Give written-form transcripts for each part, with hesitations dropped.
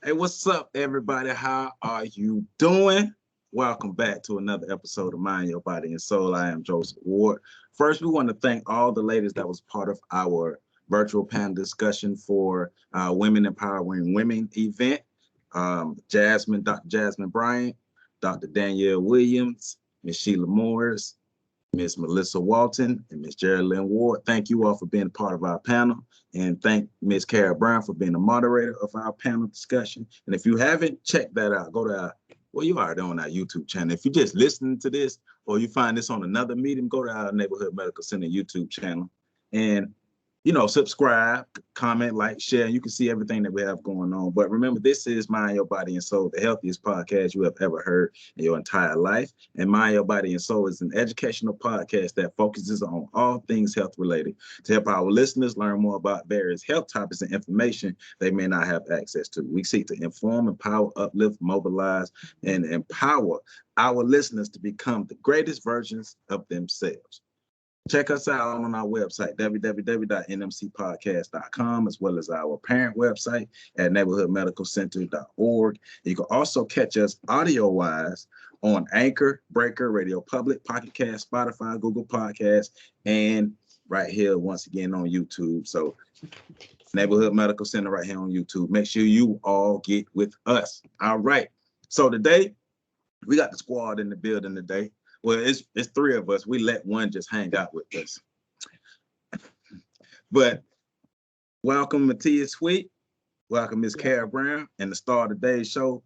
Hey, what's up, everybody? How are you doing? Welcome back to another episode of Mind Your Body and Soul. I am Joseph Ward. First, we want to thank all the ladies that was part of our virtual panel discussion for Women Empowering Women event. Jasmine, Dr. Jasmine Bryant, Dr. Danielle Williams, Miss Sheila Morris, Miss Melissa Walton, and Miss Geraldine Ward. Thank you all for being a part of our panel. And thank Miss Kara Brown for being the moderator of our panel discussion. And if you haven't checked that out, go to you already on our YouTube channel. If you're just listening to this or you find this on another medium, go to our Neighborhood Medical Center YouTube channel and subscribe, comment, like, share. You can see everything that we have going on. But remember, this is Mind Your Body and Soul, the healthiest podcast you have ever heard in your entire life. And Mind Your Body and Soul is an educational podcast that focuses on all things health related to help our listeners learn more about various health topics and information they may not have access to. We seek to inform, empower, uplift, mobilize, and empower our listeners to become the greatest versions of themselves. Check us out on our website, www.nmcpodcast.com, as well as our parent website at neighborhoodmedicalcenter.org. You can also catch us audio-wise on Anchor, Breaker, Radio Public, Pocket Cast, Spotify, Google Podcasts, and right here, once again, on YouTube. So Neighborhood Medical Center right here on YouTube. Make sure you all get with us. All right. So today, we got the squad in the building today. Well, it's three of us. We let one just hang out with us. But welcome, Matthias Sweet. Welcome, Miss Kara Brown. And the star of today's show,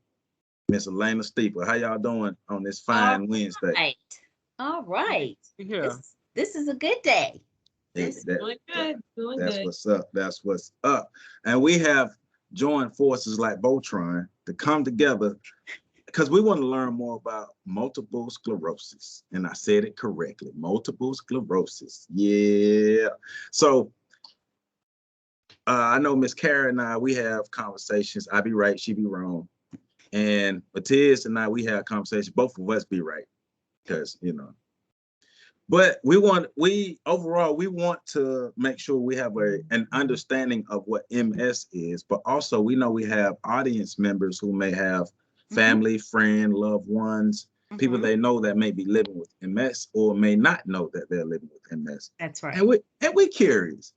Miss Alanna Steaple. How y'all doing on this fine Wednesday? Right. All right. Yeah. This is a good day. Doing good. That's what's up. That's what's up. And we have joined forces like Voltron to come together because we want to learn more about multiple sclerosis. And I said it correctly, multiple sclerosis. Yeah. So I know Miss Kara and I, we have conversations. I be right, she be wrong. And Matthias and I, we have conversations. Both of us be right because, But we want to make sure we have an understanding of what MS is, but also we know we have audience members who may have family, friend, loved ones, people they know that may be living with MS or may not know that they're living with MS. That's right. And we're curious.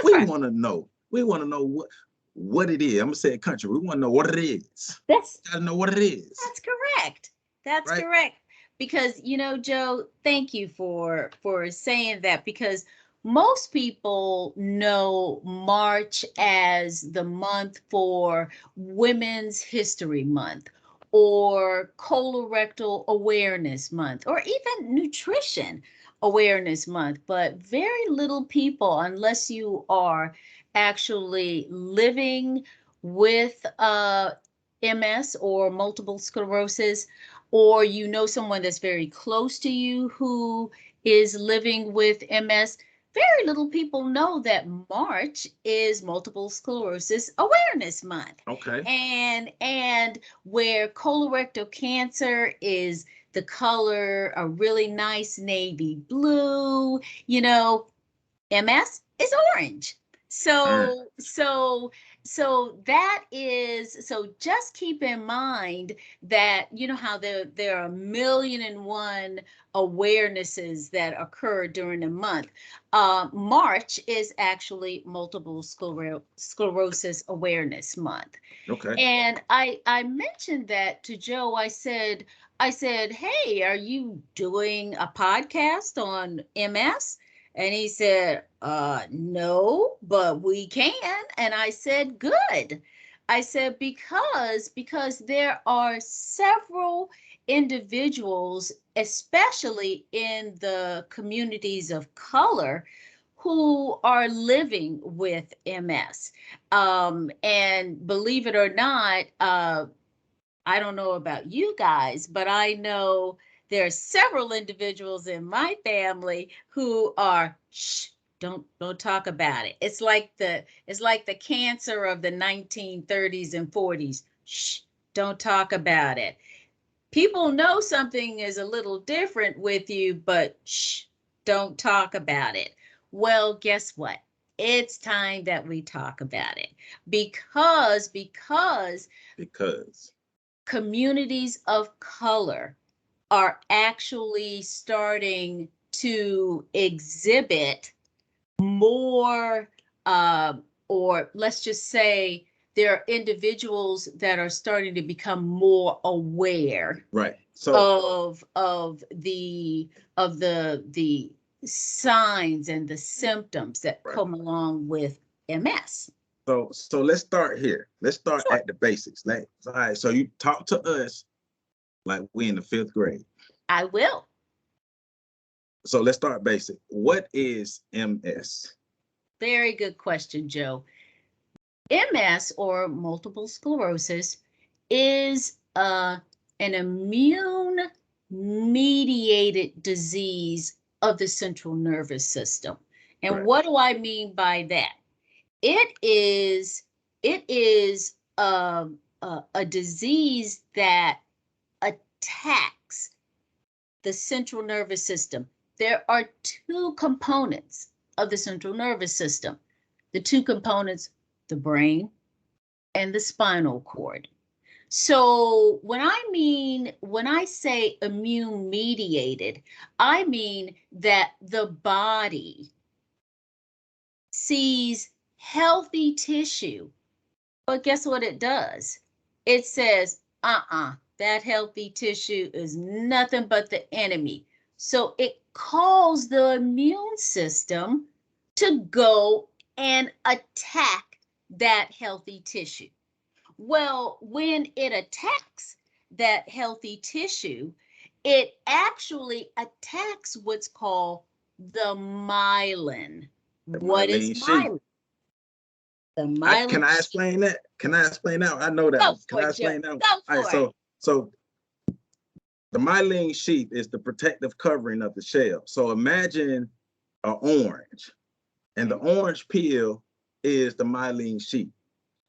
We want to know. We want to know what it is. I'm gonna say it country. We want to know what it is. Gotta know what it is. That's correct. That's right? Correct. Because Joe, thank you for saying that, because most people know March as the month for Women's History Month or Colorectal Awareness Month or even Nutrition Awareness Month, but very little people, unless you are actually living with MS or multiple sclerosis, or someone that's very close to you who is living with MS, very little people know that March is Multiple Sclerosis Awareness Month. Okay. And where colorectal cancer is the color a really nice navy blue, MS is orange. So just keep in mind that how there are 1,000,001 awarenesses that occur during the month. March is actually Multiple Sclerosis Awareness Month. Okay. And I mentioned that to Joe. I said, hey, are you doing a podcast on MS? And he said, no, but we can. And I said, good. I said, because there are several individuals, especially in the communities of color, who are living with MS. And believe it or not, I don't know about you guys, but I know there are several individuals in my family who are, shh, don't talk about it. It's like the cancer of the 1930s and 40s. Shh, don't talk about it. People know something is a little different with you, but shh, don't talk about it. Well, guess what? it's time that we talk about it because communities of color are actually starting to exhibit more, or let's just say there are individuals that are starting to become more aware, right? So of the signs and the symptoms that right. come along with MS. So let's start here. Let's start Sure. at the basics. All right. So you talk to us like we in the 5th grade. I will. So let's start basic. What is MS? Very good question, Joe. MS, or multiple sclerosis, is an immune-mediated disease of the central nervous system. And Right. what do I mean by that? It is a disease that attacks the central nervous system. There are two components of the central nervous system. The two components, the brain and the spinal cord. So when I say immune mediated, I mean that the body sees healthy tissue, but guess what it does? It says, that healthy tissue is nothing but the enemy. So it calls the immune system to go and attack that healthy tissue. Well, when it attacks that healthy tissue, it actually attacks what's called the myelin. What is myelin? The myelin. Can I explain that? I know that. Can I explain that? Go for it. So the myelin sheath is the protective covering of the shell. So imagine an orange, and the orange peel is the myelin sheath.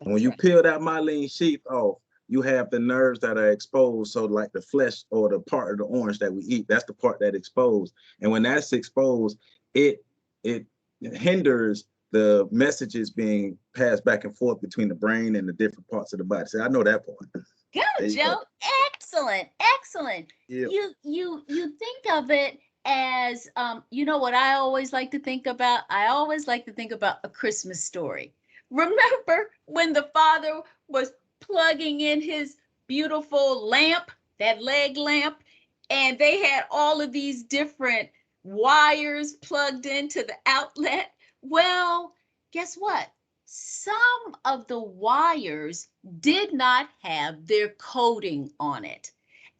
And when you peel that myelin sheath off, you have the nerves that are exposed. So like the flesh or the part of the orange that we eat, that's the part that's exposed. And when that's exposed, it hinders the messages being passed back and forth between the brain and the different parts of the body. So I know that part. Good, Joe. Excellent. Yeah. You think of it as you know what I always like to think about? I always like to think about A Christmas Story. Remember when the father was plugging in his beautiful lamp, that leg lamp, and they had all of these different wires plugged into the outlet? Well, guess what? Some of the wires did not have their coating on it.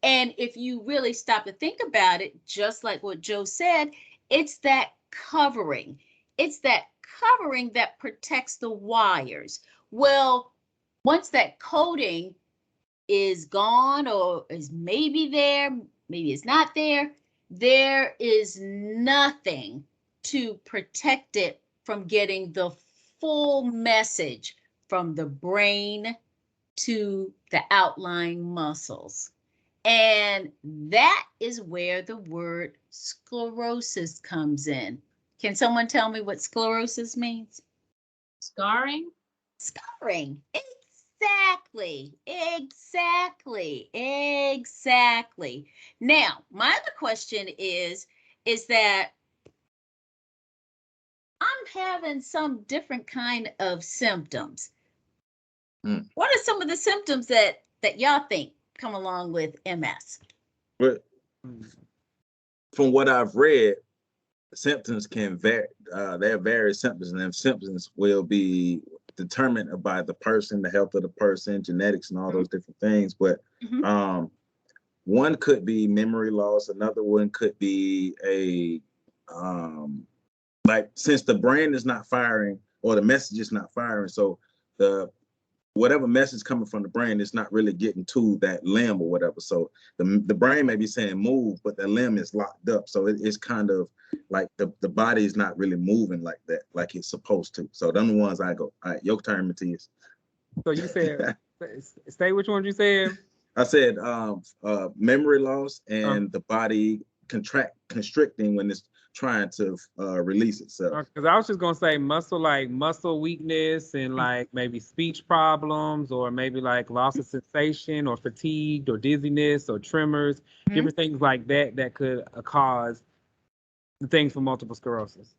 And if you really stop to think about it, just like what Joe said, it's that covering. It's that covering that protects the wires. Well, once that coating is gone, or is maybe there, maybe it's not there, there is nothing to protect it from getting the full message from the brain to the outlying muscles. And that is where the word sclerosis comes in. Can someone tell me what sclerosis means? Scarring? Scarring. Exactly. Now, my other question is that I'm having some different kind of symptoms. What are some of the symptoms that y'all think come along with MS? But from what I've read, symptoms can vary. There are various symptoms, and them symptoms will be determined by the person, the health of the person, genetics, and all those different things. But one could be memory loss. Another one could be a like, since the brain is not firing, or the message is not firing, so the whatever message coming from the brain is not really getting to that limb or whatever. So the brain may be saying move, but the limb is locked up. So it's kind of like the body is not really moving like that, like it's supposed to. So them the ones I go, all right, your turn, Matthias. So you said, say which ones you said? I said memory loss and the body constricting when it's trying to release itself. Because I was just gonna say muscle weakness and like maybe speech problems or maybe like loss of sensation or fatigued or dizziness or tremors, different things like that that could cause the things for multiple sclerosis.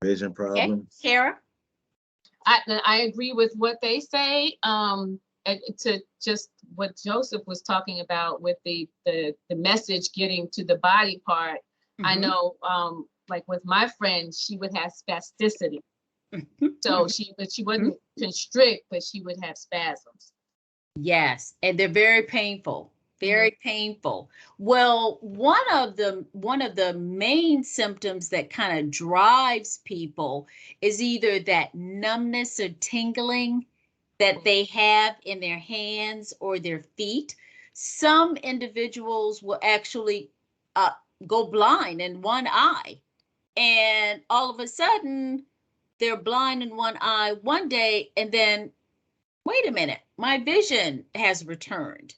Vision problems. Okay. Kara? I agree with what they say. To just what Joseph was talking about with the message getting to the body part. I know, like with my friend, she would have spasticity. So she wouldn't constrict, but she would have spasms. Yes, and they're very painful. Very painful. Well, one of the main symptoms that kind of drives people is either that numbness or tingling that they have in their hands or their feet. Some individuals will actually go blind in one eye, and all of a sudden they're blind in one eye one day, and then wait a minute, my vision has returned.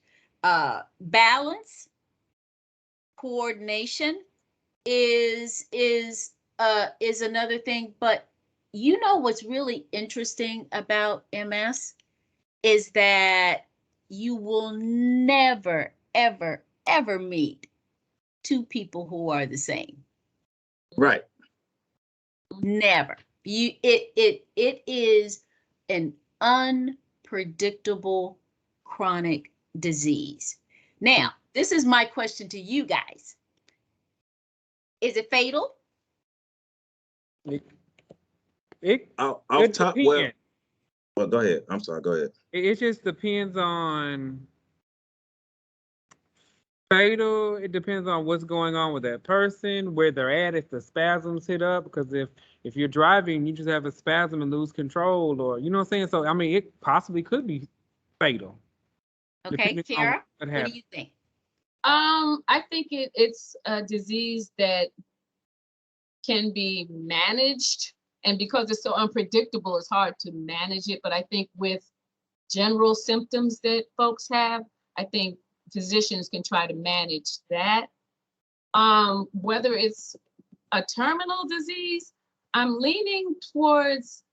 Balance, coordination is another thing. But you know what's really interesting about MS is that you will never, ever, ever meet two people who are the same. Right. Never. It is an unpredictable chronic disease. Now, this is my question to you guys. Is it fatal? Off top, well, go ahead. I'm sorry, go ahead. It just depends on fatal. It depends on what's going on with that person, where they're at, if the spasms hit up. Because if you're driving, you just have a spasm and lose control, or you know what I'm saying. So I mean, it possibly could be fatal. Okay, Kara, what do you think? I think it's a disease that can be managed, and because it's so unpredictable, it's hard to manage it. But I think with general symptoms that folks have, I think physicians can try to manage that. Whether it's a terminal disease, I'm leaning towards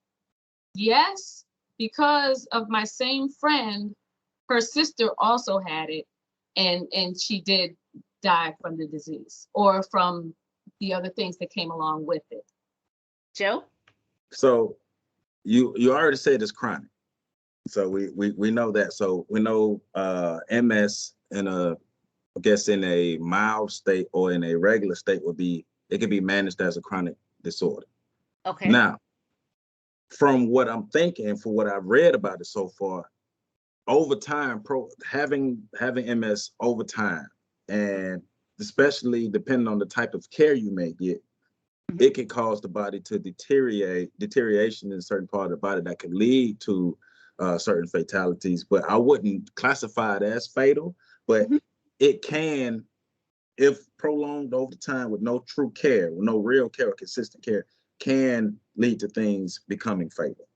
yes, because of my same friend, her sister also had it, and she did die from the disease or from the other things that came along with it. Joe? So you already said it's chronic. So we know that. So we know MS in a mild state or in a regular state it can be managed as a chronic disorder. Okay. Now, from what I'm thinking, for what I've read about it so far, over time, having MS over time, and especially depending on the type of care you may get, it can cause the body to deterioration in a certain part of the body that can lead to certain fatalities. But I wouldn't classify it as fatal, but it can, if prolonged over time with no true care, with no real care or consistent care, can lead to things becoming fatal.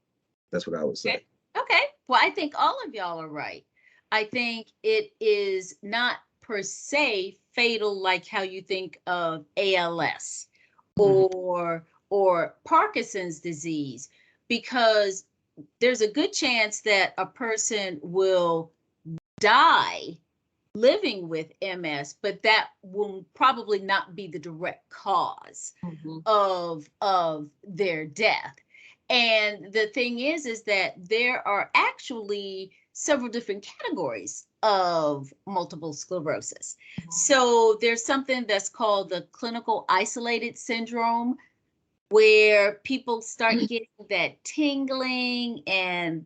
That's what I would say. Okay. Well, I think all of y'all are right. I think it is not per se fatal like how you think of ALS or Parkinson's disease, because there's a good chance that a person will die living with MS, but that will probably not be the direct cause of their death. And the thing is that there are actually several different categories of multiple sclerosis. So there's something that's called the clinical isolated syndrome, where people start getting that tingling and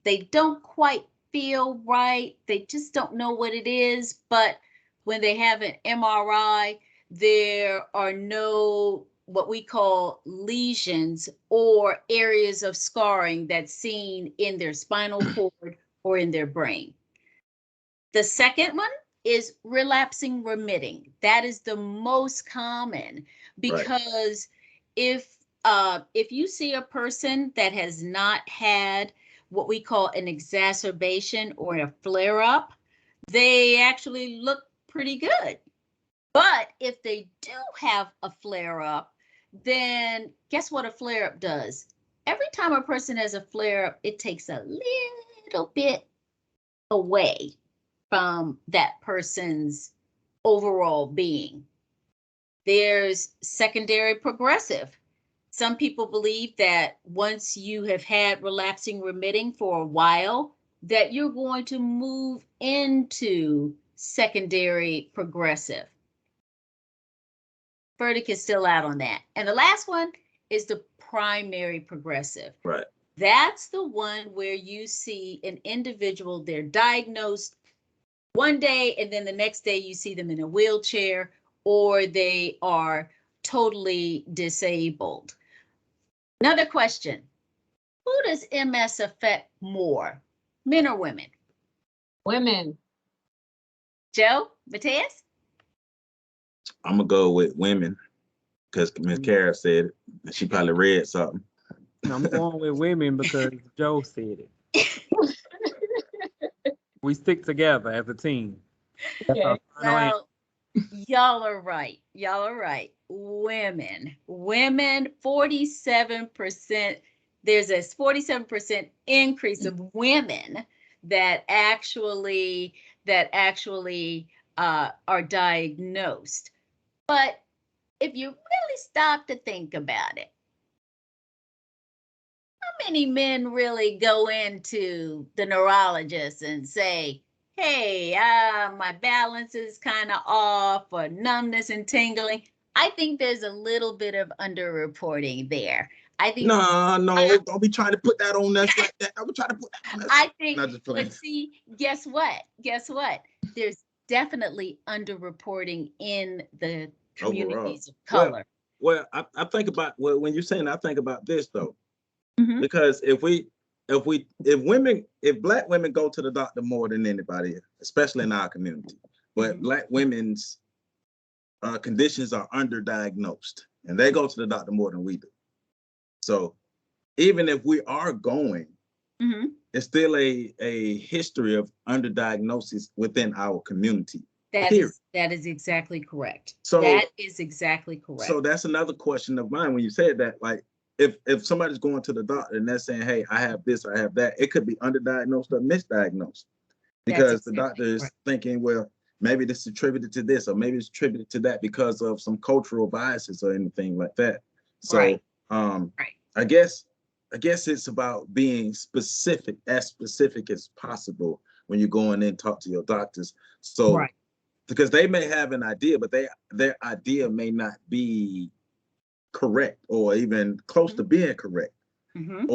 they don't quite feel right. They just don't know what it is. But when they have an MRI, there are no what we call lesions or areas of scarring that's seen in their spinal cord or in their brain. The second one is relapsing remitting. That is the most common, because if you see a person that has not had what we call an exacerbation or a flare-up, they actually look pretty good. But if they do have a flare-up, then guess what a flare-up does? Every time a person has a flare-up, it takes a little bit away from that person's overall being. There's secondary progressive. Some people believe that once you have had relapsing remitting for a while, that you're going to move into secondary progressive. Verdict is still out on that. And the last one is the primary progressive. Right. That's the one where you see an individual, they're diagnosed one day, and then the next day you see them in a wheelchair, or they are totally disabled. Another question. Who does MS affect more, men or women? Women. Joe, Mateus? I'm gonna go with women because Miss Kara said it. And she probably read something. I'm going with women because Joe said it. We stick together as a team. Okay. Well, y'all are right. Y'all are right. Women, 47%. There's a 47% increase of women that actually are diagnosed. But if you really stop to think about it, how many men really go into the neurologist and say, hey, my balance is kind of off, or numbness and tingling? I think there's a little bit of underreporting there. I think No, don't be trying to put that on us like that. I'm trying to put that on us. I think, Not just playing. but see, guess what? There's definitely underreporting in the communities of color. Well, I think about, well, when you're saying, I think about this though, Mhm. because if Black women go to the doctor more than anybody, especially in our community, but Mhm. Black women's conditions are underdiagnosed, and they go to the doctor more than we do. So even if we are going, Mhm. it's still a history of underdiagnosis within our community. That Period. is exactly correct. So that is exactly correct. So that's another question of mine when you said that. Like, if somebody's going to the doctor and they're saying, hey, I have this, I have that, it could be underdiagnosed or misdiagnosed, because the doctor is thinking, well, maybe this is attributed to this, or maybe it's attributed to that because of some cultural biases or anything like that. So Right. I guess it's about being specific as possible when you're going in and talk to your doctors. So because they may have an idea, but their idea may not be correct or even close to being correct. Mhm.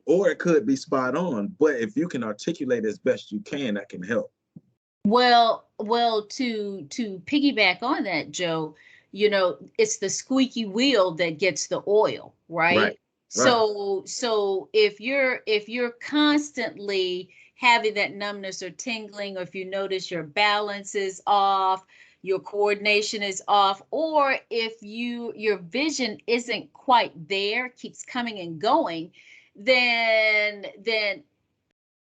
Or it could be spot on. But if you can articulate as best you can, that can help. Well, to piggyback on that, Joe, it's the squeaky wheel that gets the oil, right? So if you're constantly having that numbness or tingling, or if you notice your balance is off, your coordination is off, or if your vision isn't quite there, keeps coming and going, then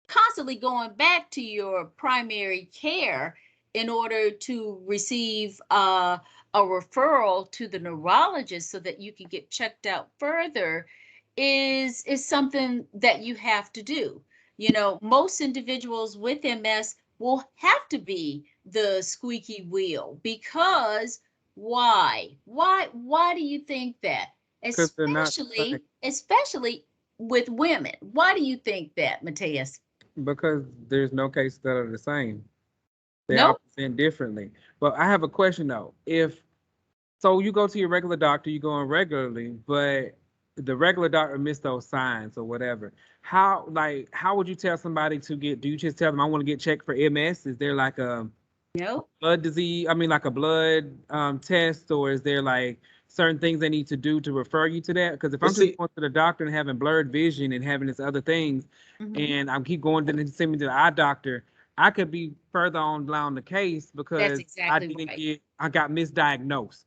constantly going back to your primary care in order to receive a referral to the neurologist so that you can get checked out further is something that you have to do. Most individuals with MS will have to be the squeaky wheel, because why do you think that? Especially with women. Why do you think that, Mateus? Because there's no cases that are the same. They Nope. all present differently. But I have a question though. So you go to your regular doctor, you go in regularly, but the regular doctor missed those signs or whatever. How would you tell somebody do you just tell them, I want to get checked for MS? Is there like a blood disease? I mean, like a blood test, or is there like certain things they need to do to refer you to that? Because if I'm just going to the doctor and having blurred vision and having this other things, and I keep going to send me to the eye doctor, I could be further on down the case because I got misdiagnosed.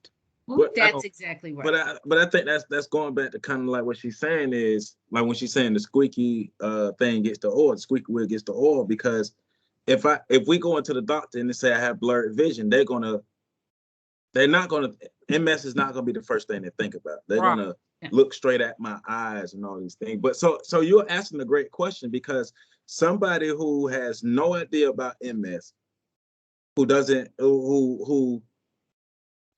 That's exactly right. But I think that's going back to kind of like what she's saying is, like when she's saying the squeaky thing gets the oil, the squeaky wheel gets the oil, because if we go into the doctor and they say I have blurred vision, they're gonna they're not going to, MS is not going to be the first thing they think about. They're Right. going to look straight at my eyes and all these things. But so you're asking a great question, because somebody who has no idea about MS, who doesn't, who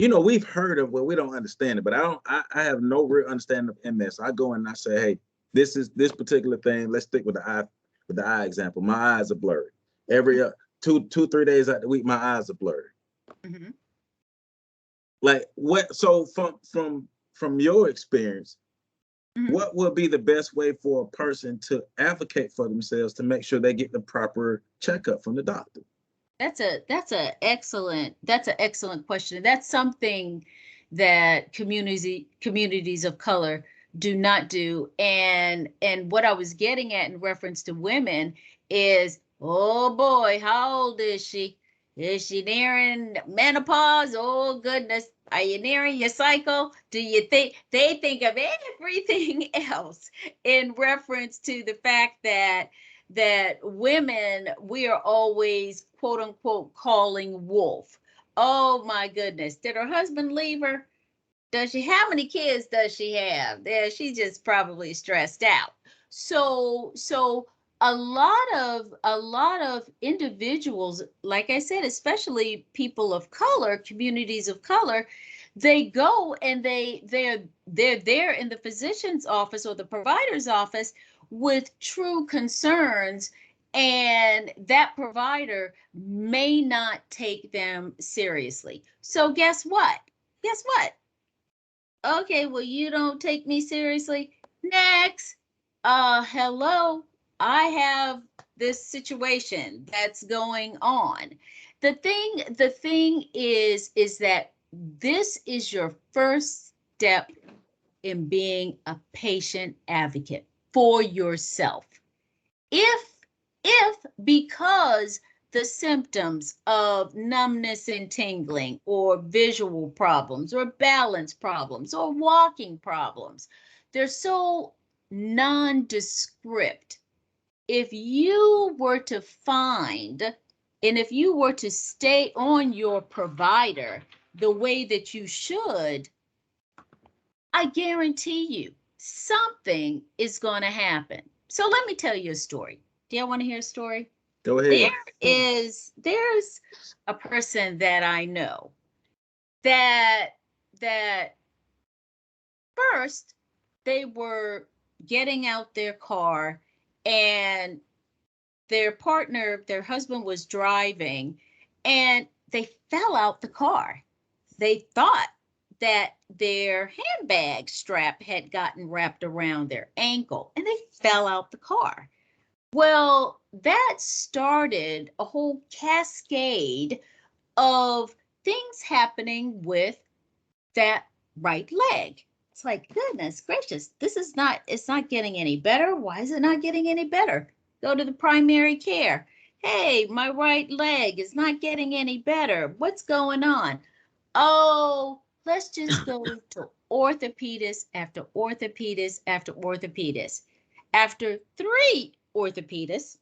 we've heard of, well, we don't understand it, but I have no real understanding of MS. I go and I say, hey, this is this particular thing. Let's stick with the eye example. My eyes are blurry. Every 2-3 days out of the week, my eyes are blurry. Mhm. Like what? So from your experience, Mhm. what would be the best way for a person to advocate for themselves to make sure they get the proper checkup from the doctor? That's an excellent question. That's something that communities of color do not do. And what I was getting at in reference to women is, oh boy, how old is she? Is she nearing menopause? Oh goodness. Are you nearing your cycle? Do you think they think of everything else in reference to the fact that women, we are always quote unquote calling wolf? Oh my goodness. Did her husband leave her? How many kids does she have? There, she's just probably stressed out. So a lot of individuals, like I said, especially people of color, communities of color, they go and they're there in the physician's office or the provider's office with true concerns, and that provider may not take them seriously. So guess what? Guess what? Okay, well, you don't take me seriously. Next. Hello. I have this situation that's going on. The thing is that this is your first step in being a patient advocate for yourself. If because the symptoms of numbness and tingling, or visual problems, or balance problems, or walking problems, they're so nondescript. If you were to find, and if you were to stay on your provider the way that you should, I guarantee you something is going to happen. So let me tell you a story. Do you want to hear a story? Go ahead. There's a person that I know that first they were getting out their car, and their husband was driving, and they fell out the car. They thought that their handbag strap had gotten wrapped around their ankle, and they fell out the car. Well, that started a whole cascade of things happening with that right leg. It's like, goodness gracious, it's not getting any better. Why is it not getting any better? Go to the primary care. Hey, my right leg is not getting any better. What's going on? Oh, let's just go to orthopedist after orthopedist after orthopedist. After 3 orthopedists,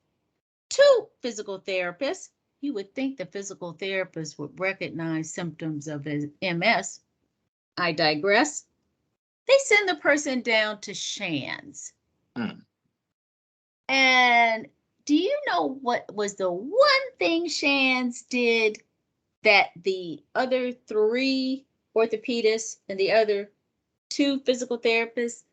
2 physical therapists, you would think the physical therapist would recognize symptoms of MS. I digress. They send the person down to Shands. Hmm. And do you know what was the one thing Shands did that the other 3 orthopedists and the other 2 physical therapists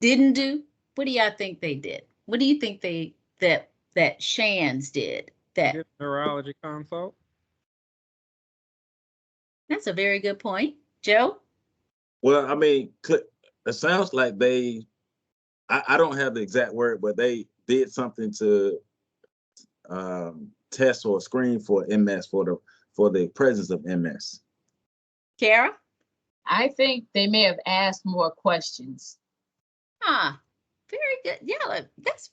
didn't do? What do y'all think they did? What do you think that Shands did? Get a neurology consult. That's a very good point. Joe? Well, I mean, it sounds like I don't have the exact word, but they did something to test or screen for MS, for the presence of MS. Kara? I think they may have asked more questions. Very good. Yeah, that's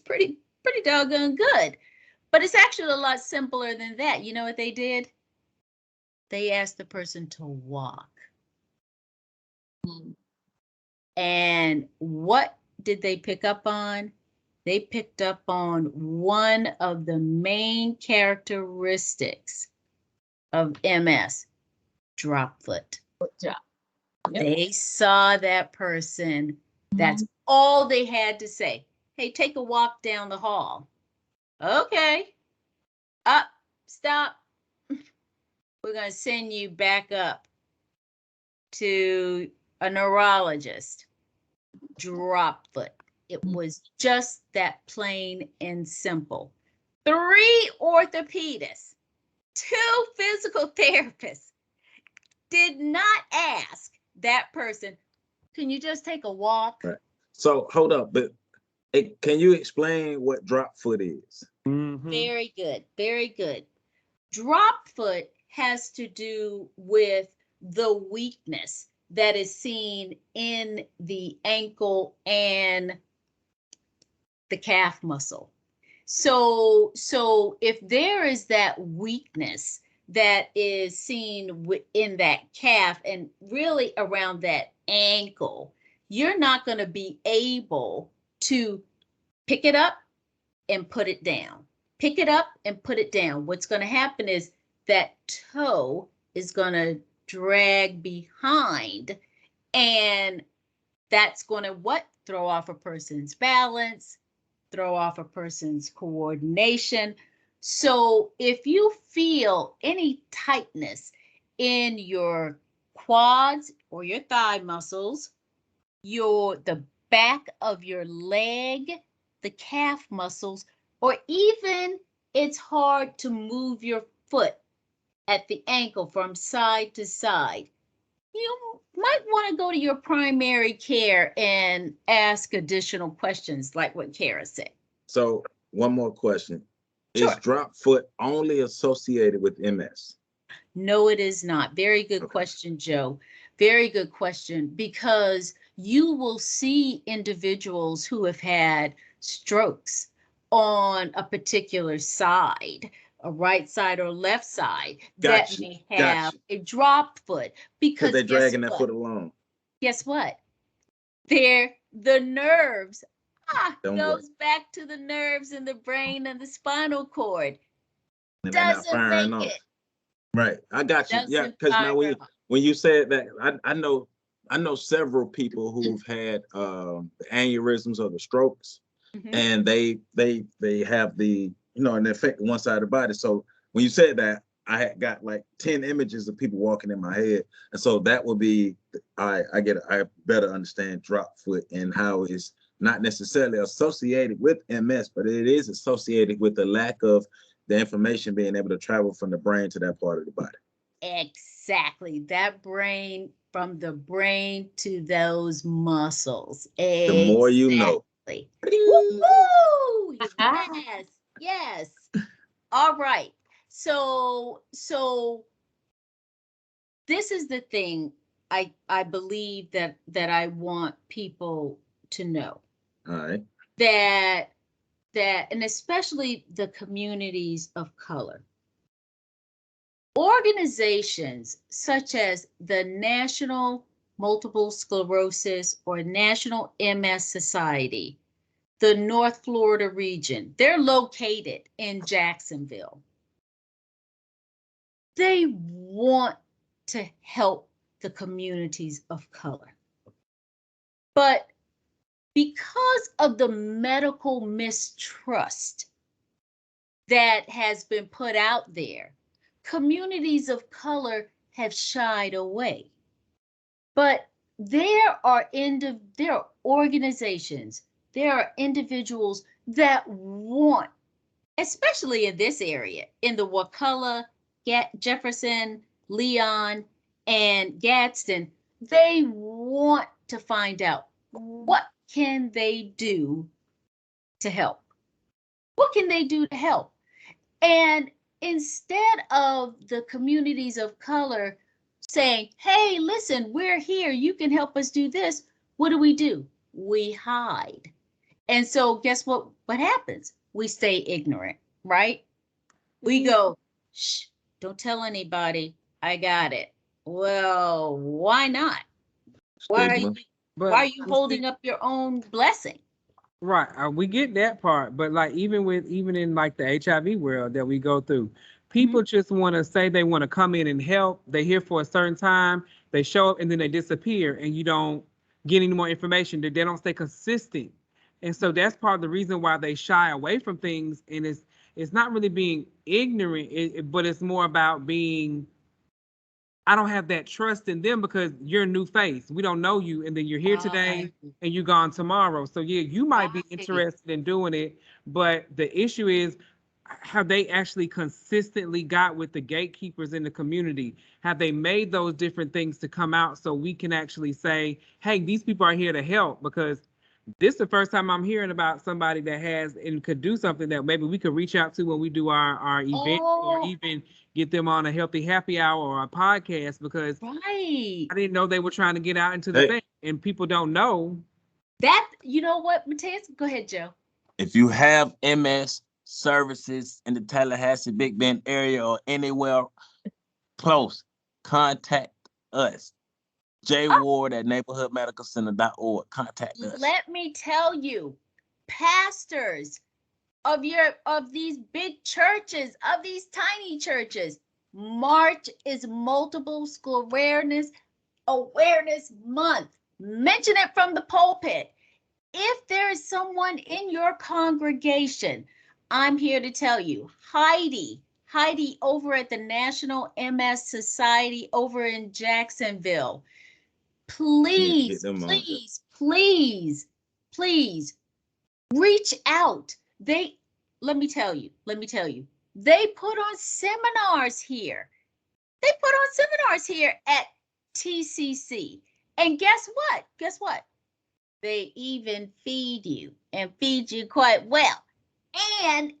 pretty doggone good. But it's actually a lot simpler than that. You know what they did? They asked the person to walk. Hmm. And what did they pick up on? They picked up on one of the main characteristics of MS? Drop foot. Yeah. Yep. They saw that person. That's all they had to say. Hey, take a walk down the hall. Okay. Up, stop. We're going to send you back up to a neurologist. Drop foot. It was just that plain and simple. 3 orthopedists, 2 physical therapists did not ask that person, can you just take a walk? Right. So hold up, but can you explain what drop foot is? Mhm. Very good. Very good. Drop foot has to do with the weakness that is seen in the ankle and the calf muscle. So if there is that weakness that is seen in that calf and really around that ankle, you're not going to be able to pick it up and put it down. Pick it up and put it down. What's going to happen is that toe is going to drag behind, and that's going to what? Throw off a person's balance, throw off a person's coordination. So if you feel any tightness in your quads or your thigh muscles, the back of your leg, the calf muscles, or even it's hard to move your foot at the ankle from side to side, you might want to go to your primary care and ask additional questions like what Kara said. So one more question. Sure. Is drop foot only associated with MS? No, it is not. Very good question, Joe. Very good question, because you will see individuals who have had strokes on a particular side, a right side or left side, that may have a drop foot because they're dragging that foot along. Guess what? The nerves goes back to the nerves in the brain and the spinal cord. And doesn't make it. Right, I got you. Yeah, because now when you said that, I know several people who've had aneurysms or the strokes, and they have the and affect one side of the body. So when you said that, I had got like 10 images of people walking in my head, and so that would be I better understand drop foot and how it's not necessarily associated with MS, but it is associated with the lack of the information being able to travel from the brain to that part of the body. Exactly. That brain, from the brain to those muscles. The more you know. Woo-hoo! Yes, yes. All right. So this is the thing I believe that I want people to know. All right. That and especially the communities of color. Organizations such as the National Multiple Sclerosis or National MS Society, the North Florida region, they're located in Jacksonville. They want to help the communities of color. But because of the medical mistrust that has been put out there, communities of color have shied away. But there are organizations, there are individuals that want, especially in this area, in the Wakulla, Jefferson, Leon, and Gadsden, they want to find out what can they do to help? What can they do to help? And instead of the communities of color saying, hey, listen, we're here, you can help us do this, what do? We hide. And so guess what happens? We stay ignorant, right? We go, shh, don't tell anybody, I got it. Well, why not? Why are you holding up your own blessing? Right, we get that part, but like even in like the HIV world that we go through, People just want to say they want to come in and help. They're here for a certain time. They show up and then they disappear, and you don't get any more information. They don't stay consistent. And so that's part of the reason why they shy away from things. And it's not really being ignorant, but it's more about being, I don't have that trust in them because you're a new face. We don't know you. And then you're here today and you're gone tomorrow. So yeah, you might be interested in doing it, but the issue is, have they actually consistently got with the gatekeepers in the community? Have they made those different things to come out so we can actually say, hey, these people are here to help? Because this is the first time I'm hearing about somebody that has and could do something that maybe we could reach out to when we do our event, or even get them on a healthy happy hour or a podcast, because I didn't know they were trying to get out into the thing, and people don't know. That, you know what, Mateus? Go ahead, Joe. If you have MS services in the Tallahassee, Big Bend area or anywhere close, contact us. J Ward at neighborhoodmedicalcenter.org. Contact us. Let me tell you, pastors of these big churches, of these tiny churches, March is Multiple Sclerosis Awareness Month. Mention it from the pulpit. If there is someone in your congregation, I'm here to tell you, Heidi over at the National MS Society over in Jacksonville, please reach out. Let me tell you, they put on seminars here. At TCC. And guess what? They even feed you quite well. And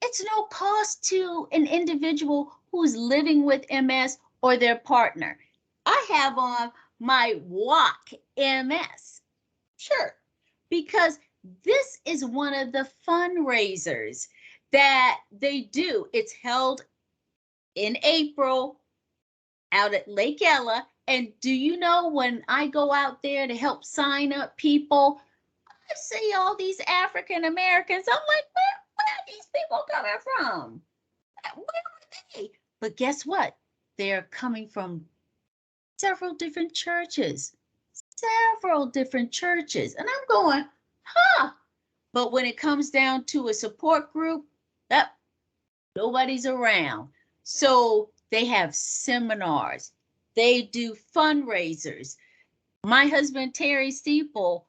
it's no cost to an individual who's living with MS or their partner. I have on my Walk MS shirt because this is one of the fundraisers that they do. It's held in April out at Lake Ella. And do you know, when I go out there to help sign up people, I see all these African Americans. I'm like, where are these people coming from? Where are they? But guess what? They're coming from several different churches. And I'm going, huh? But when it comes down to a support group, nobody's around. So they have seminars. They do fundraisers. My husband, Terry Steaple,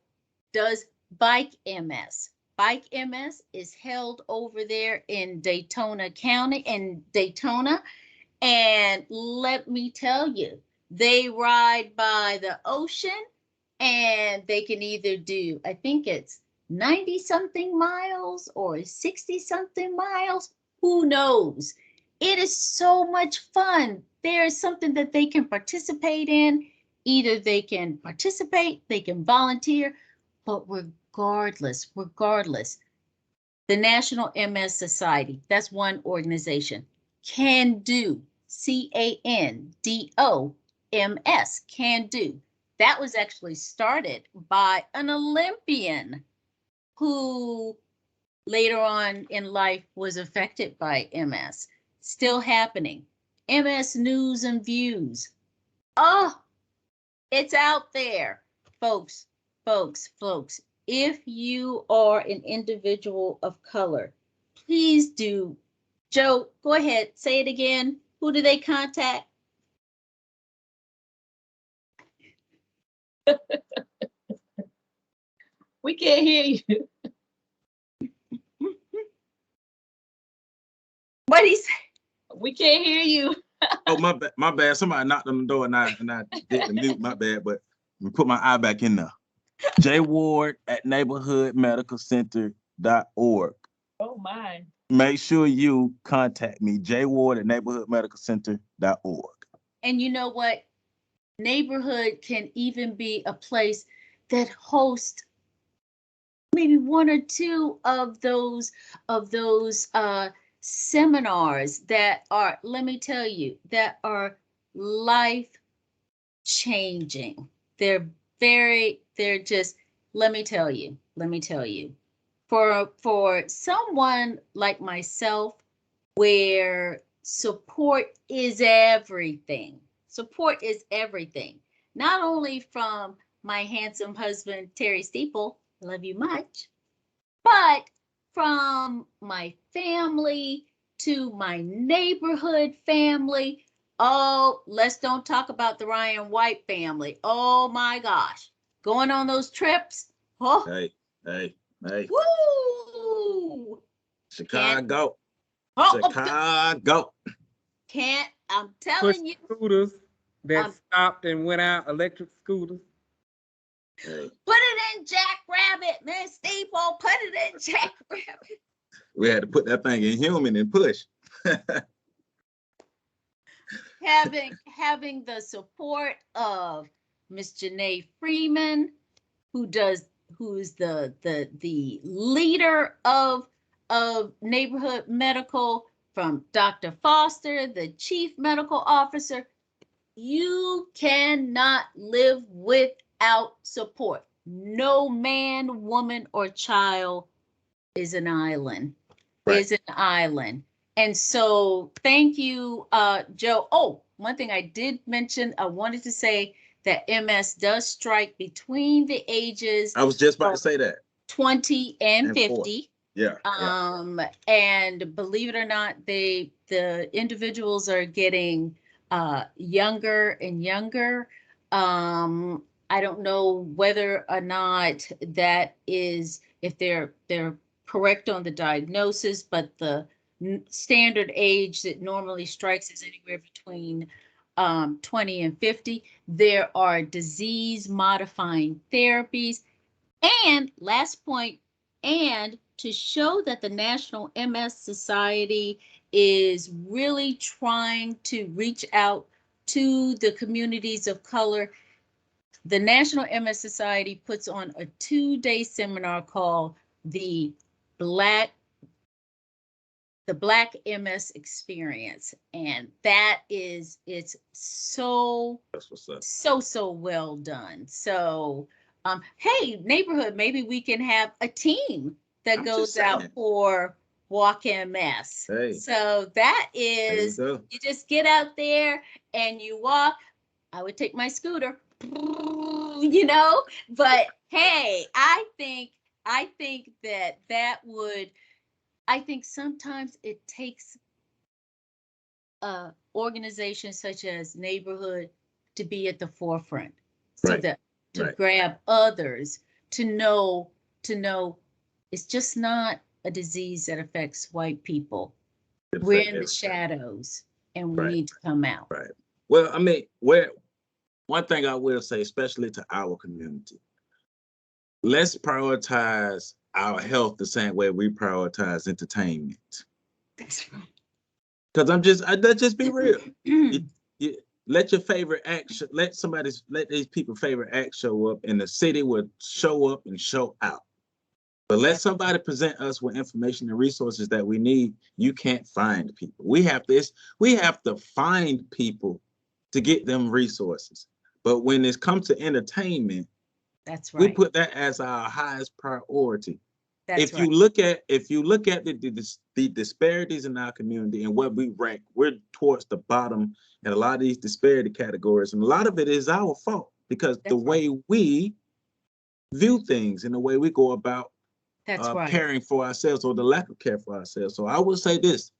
does Bike MS. Bike MS is held over there in Daytona County, and let me tell you, they ride by the ocean, and they can either do, I think it's 90-something miles or 60-something miles. Who knows? It is so much fun. There is something that they can participate in. Either they can participate, they can volunteer, but regardless, the National MS Society, that's one organization, Can Do, CANDOMS, Can Do. That was actually started by an Olympian who later on in life was affected by MS. Still happening. MS News and Views. Oh, it's out there. Folks. If you are an individual of color, please do. Joe, go ahead. Say it again. Who do they contact? We can't hear you. What did he say? We can't hear you. Oh, my bad. Somebody knocked on the door and I didn't mute. My bad, but let me put my eye back in there. J Ward at neighborhoodmedicalcenter.org. Oh my. Make sure you contact me, J Ward at neighborhoodmedicalcenter.org. And you know what? Neighborhood can even be a place that hosts maybe one or two of those seminars that are, let me tell you, that are life changing. They're just, let me tell you, for someone like myself, where support is everything. Support is everything. Not only from my handsome husband, Terry Steaple, love you much, but from my family to my neighborhood family. Oh, let's don't talk about the Ryan White family. Oh my gosh. Going on those trips. Oh, Hey. woo! Chicago. Oh, Chicago. I'm Push telling you. scooters that Um, stopped and went out, electric scooters. Hey, Put it in Jackrabbit, man. Steeple, put it in Jackrabbit. we had to put that thing in human and push. Having the support of Miss Janae Freeman, who's the leader of neighborhood medical, from Dr. Foster, the chief medical officer. You cannot live without support. No man, woman, or child is an island. Right. Is an island. And so thank you, Joe. Oh, one thing I did mention, I wanted to say that MS does strike between the ages I was just about to say that. 20 and And 50. Yeah. And believe it or not, the individuals are getting younger and younger. I don't know whether or not that is, if they're correct on the diagnosis, but the standard age that normally strikes is anywhere between 20 and 50. There are disease modifying therapies. And last point, and to show that the National MS Society is really trying to reach out to the communities of color, the National MS Society puts on a 2-day seminar called the Black MS Experience. And that is, it's so, That's what's up. so well done. So hey, neighborhood, maybe we can have a team that I'm goes just out saying. for Walk MS. Hey. So that There you is, go. you just get out there and you walk. I would take my scooter, you know, but hey, I think that would, I think sometimes it takes organizations such as neighborhood to be at the forefront, so Right. that to Right. grab others to know it's just not a disease that affects white people. Good We're for in the everything. shadows and we Right. need to come out. Right. Well, I mean, one thing I will say, especially to our community, let's prioritize our health the same way we prioritize entertainment. That's right. Because let's just be real. You let your favorite act, let these people favorite act show up, and the city would show up and show out. But let somebody present us with information and resources that we need. You can't find people. We have to find people to get them resources. But when it comes to entertainment, That's we right. put that as our highest priority. That's If right. you look at the disparities in our community and where we rank, we're towards the bottom in a lot of these disparity categories, and a lot of it is our fault because the That's right. way we view things and the way we go about That's right. caring for ourselves, or the lack of care for ourselves. So I will say this: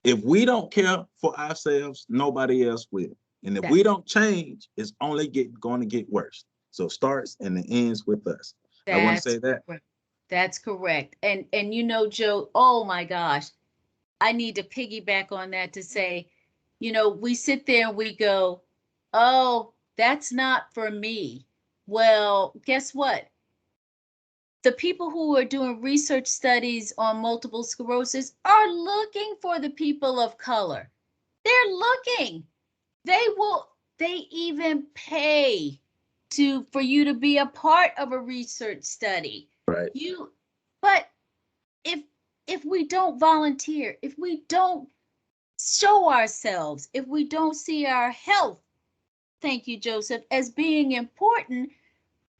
if we don't care for ourselves, nobody else will. And if we don't change, it's only going to get worse. So it starts and it ends with us. I want to say that. Correct. That's correct. And you know, Joe, oh my gosh, I need to piggyback on that to say, you know, we sit there and we go, oh, that's not for me. Well, guess what? The people who are doing research studies on multiple sclerosis are looking for the people of color. They're looking. They even pay for you to be a part of a research study. Right. But if we don't volunteer, if we don't show ourselves, if we don't see our health, thank you, Joseph, as being important,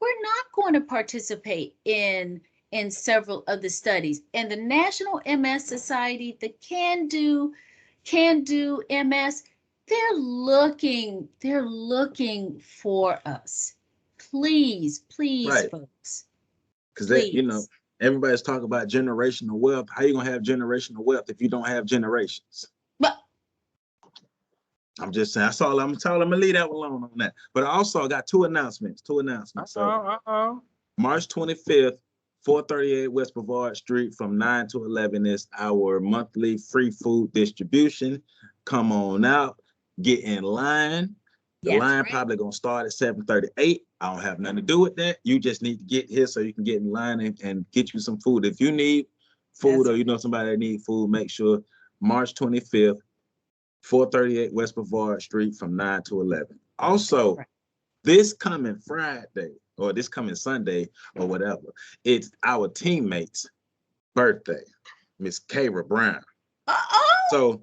we're not going to participate in in several of the studies. And the National MS Society, the Can Do MS, they're looking for us. Please, Right. folks. Because that, you know, everybody's talking about generational wealth. How you gonna have generational wealth if you don't have generations? But I'm just saying. That's all I'm telling. I'm gonna leave that alone on that. But I also got two announcements. So March 25th, 438 West Brevard Street from 9 to 11 is our monthly free food distribution. Come on out, get in line. The line probably gonna start at 7:38. I don't have nothing to do with that. You just need to get here so you can get in line and get you some food. If you need food or you know somebody that need food, make sure March 25th, 438 West Brevard Street from 9 to 11. Also, this coming Friday or this coming Sunday or whatever, it's our teammate's birthday, Miss Kara Brown. So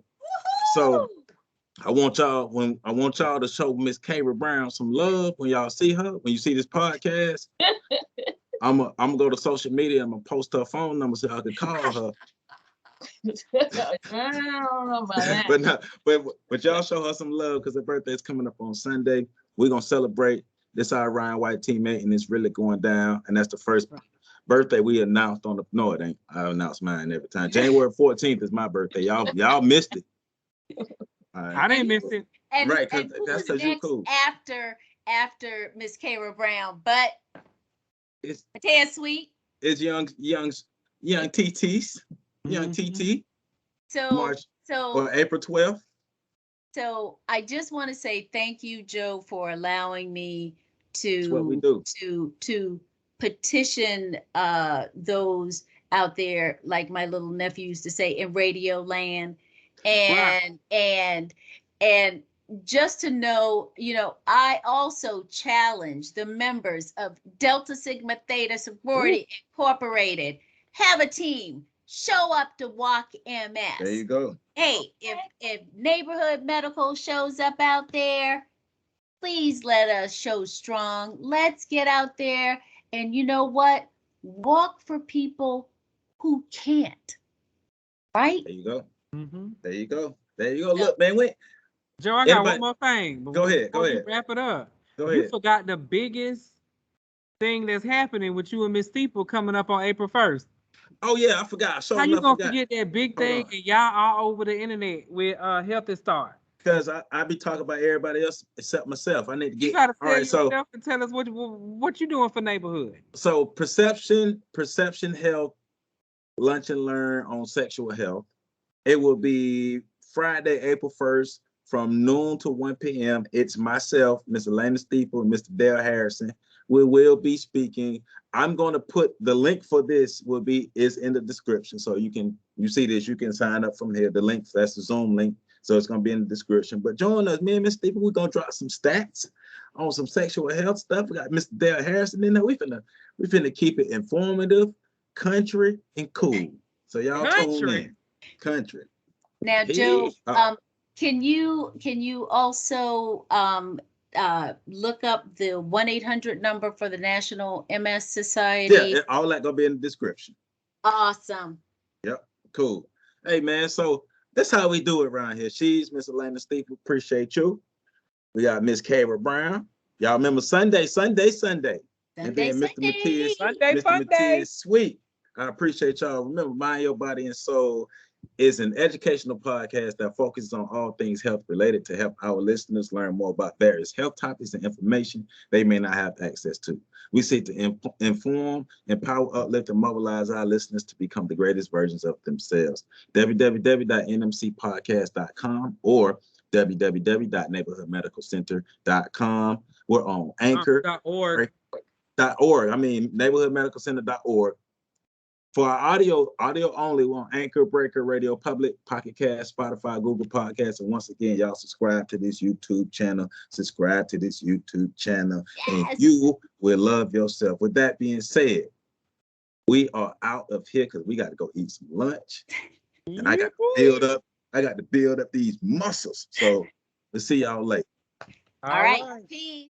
I want y'all to show Miss Kara Brown some love when y'all see her, when you see this podcast. I'm gonna go to social media, I'm gonna post her phone number so I can call her. I don't know about that. but y'all show her some love because her birthday is coming up on Sunday. We're gonna celebrate. This our Ryan White teammate, and it's really going down. And that's the first birthday we announced on the. No, it ain't. I announce mine every time. January 14th is my birthday. Y'all missed it. I didn't miss it. And, right, and that's because you're cool. After Miss Kara Brown, but it's Ted Sweet. It's young TTs. Young TT. So or April 12th. So I just want to say thank you, Joe, for allowing me to what we do. to petition those out there, like my little nephew used to say, in radio land, and just to know, you know, I also challenge the members of Delta Sigma Theta Sorority Incorporated. Have a team. Show up to Walk MS. There you go. Hey, if Neighborhood Medical shows up out there, please let us show strong. Let's get out there and, you know what? Walk for people who can't. Right? There you go. There you go. There you go. Look, man, wait. Joe, I got one more thing. Go ahead. Wrap it up. Go ahead. You forgot the biggest thing that's happening with you and Miss Steaple coming up on April 1st. Oh yeah, I forgot. How you gonna forget that big thing and y'all all over the internet with Healthy Start? Because I be talking about everybody else except myself. I need to get. You gotta all right, so and tell us what you doing for neighborhood. So Perception Health Lunch and Learn on sexual health. It will be Friday, April 1st from noon to 1 p.m. It's myself, Miss Alanna Steaple, and Mr. Dale Harrison. We will be speaking. I'm going to put the link for this is in the description. So you see this, you can sign up from here. The link, that's the Zoom link. So it's going to be in the description. But join us, me and Miss Steaple, we're going to drop some stats on some sexual health stuff. We got Mr. Dale Harrison in there. We finna keep it informative, country, and cool. So y'all tune in. Country. Now, Joe, can you also look up the 1-800 number for the National MS Society? Yeah, all that gonna be in the description. Awesome. Yep, cool. Hey man, so that's how we do it around here. She's Miss Alanna Steaple. Appreciate you. We got Miss Kara Brown. Y'all remember Sunday. And then Mr. Matias Sweet. I appreciate y'all. Remember, Mind Your Body and Soul is an educational podcast that focuses on all things health related to help our listeners learn more about various health topics and information they may not have access to. We seek to inform, empower, uplift, and mobilize our listeners to become the greatest versions of themselves. www.nmcpodcast.com or www.neighborhoodmedicalcenter.com. We're on Anchor.org. Neighborhoodmedicalcenter.org. For our audio only, we're on Anchor, Breaker, Radio Public, Pocket Cast, Spotify, Google Podcasts. And once again, y'all subscribe to this YouTube channel. And you will love yourself. With that being said, we are out of here because we got to go eat some lunch. And I got to build up these muscles. So we'll see y'all later. All right. Peace.